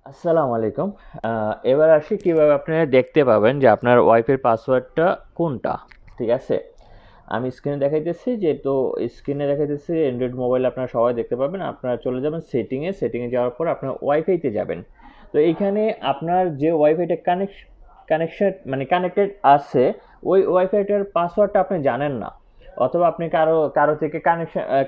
আসসালামু আলাইকুম। এবার আসি কিভাবে আপনারা দেখতে পাবেন যে আপনার ওয়াইফাই পাসওয়ার্ডটা কোনটা। ঠিক আছে, আমি স্ক্রিনে দেখাইতেছি, যেহেতু স্ক্রিনে দেখাইতেছি অ্যান্ড্রয়েড মোবাইল আপনারা সবাই দেখতে পাবেন। আপনারা চলে যাবেন সেটিংয়ে যাওয়ার পর আপনার ওয়াইফাইতে যাবেন। তো এইখানে আপনার যে ওয়াইফাইটা কানেকশন মানে কানেক্টেড আছে, ওই ওয়াইফাইটার পাসওয়ার্ডটা আপনি জানেন না, অথবা আপনি কারো কারো থেকে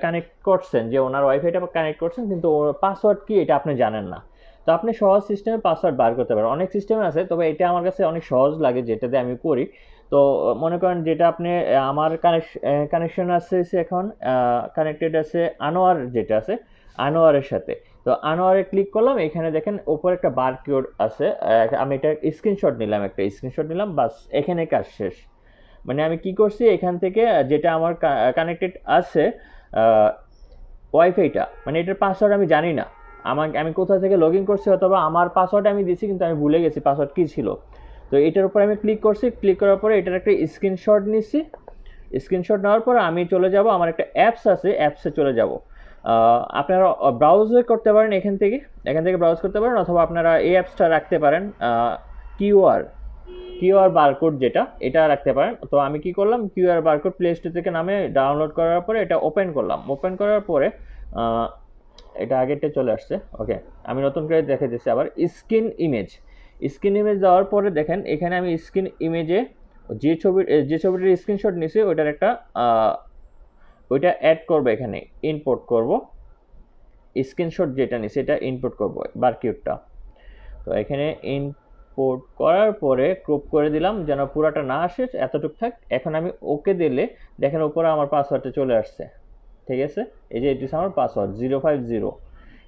কানেক্ট করছেন, যে ওনার ওয়াইফাইটা কানেক্ট করছেন, কিন্তু ওর পাসওয়ার্ড কি এটা আপনি জানেন না। তো আপনি সহজ সিস্টেমে পাসওয়ার্ড বার করতে পারেন, অনেক সিস্টেমে আছে, তবে এটা আমার কাছে অনেক সহজ লাগে যেটাতে আমি করি। তো মনে করেন যেটা আপনি আমার কানেকশন আছে এখন, কানেক্টেড আছে আনোয়ার, যেটা আছে আনোয়ারের সাথে। তো আনোয়ারে ক্লিক করলাম, এখানে দেখেন উপর একটা বারকোড আছে। আমি এটা স্ক্রিনশট নিলাম, বাস এখানে কাজ শেষ। মানে আমি কি করছি, এখান থেকে যেটা আমার কানেক্টেড আছে ওয়াইফাইটা, মানে এটার পাসওয়ার্ড আমি জানি না। আমি কোথা থেকে লগ ইন করছি, অথবা আমার পাসওয়ার্ড আমি দিছি কিন্তু আমি ভুলে গেছি পাসওয়ার্ড কী ছিল। তো এটার উপর আমি ক্লিক করছি, ক্লিক করার পরে এটার একটা স্ক্রিনশট নিচ্ছি। স্ক্রিনশট নেওয়ার পর আমি চলে যাব, আমার একটা অ্যাপস আছে, অ্যাপসে চলে যাব। আপনারা ব্রাউজে করতে পারেন, এখান থেকে ব্রাউজ করতে পারেন, অথবা আপনারা এই অ্যাপসটা রাখতে পারেন। কিউআর কিউআর বারকোড যেটা, এটা রাখতে পারেন। তো আমি কি করলাম, কিউআর বারকোড প্লে স্টোর থেকে নামে ডাউনলোড করার পরে এটা ওপেন করলাম। ওপেন করার পরে আহ, এটা আগেরটা চলে আসছে। ওকে, আমি নতুন করে দেখে দিচ্ছি আবার। স্ক্রিন ইমেজ দেওয়ার পরে দেখেন এখানে আমি স্ক্রিন ইমেজে যে ছবিটার স্ক্রিনশট নিছি ওইটার একটা ওইটা অ্যাড করবো, এখানে ইনপোর্ট করব। স্ক্রিনশট যেটা নিছি এটা ইনপোর্ট করব বারকিউবটা। তো এখানে ইনপোর্ট করার পরে ক্রপ করে দিলাম যেন পুরাটা না আসে, এতটুকু থাক। এখন আমি ওকে দিলে দেখেন উপরে আমার পাসওয়ার্ডটা চলে আসছে। ঠিক আছে, এই যে এটি আমার পাসওয়ার্ড 050,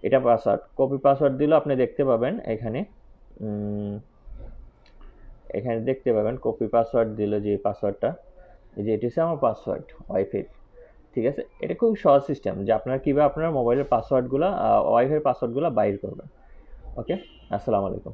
এটা পাসওয়ার্ড। কপি পাসওয়ার্ড দিলেও আপনি দেখতে পাবেন এখানে। এখানে দেখতে পাবেন কপি পাসওয়ার্ড দিল, যে পাসওয়ার্ডটা, এই যে এটি হচ্ছে আমার পাসওয়ার্ড ওয়াইফাই। ঠিক আছে, এটা খুব সহজ সিস্টেম যে আপনারা কীভাবে আপনার মোবাইলের পাসওয়ার্ডগুলো ওয়াইফাই পাসওয়ার্ডগুলো বাইর করবেন। ওকে, আসসালামু আলাইকুম।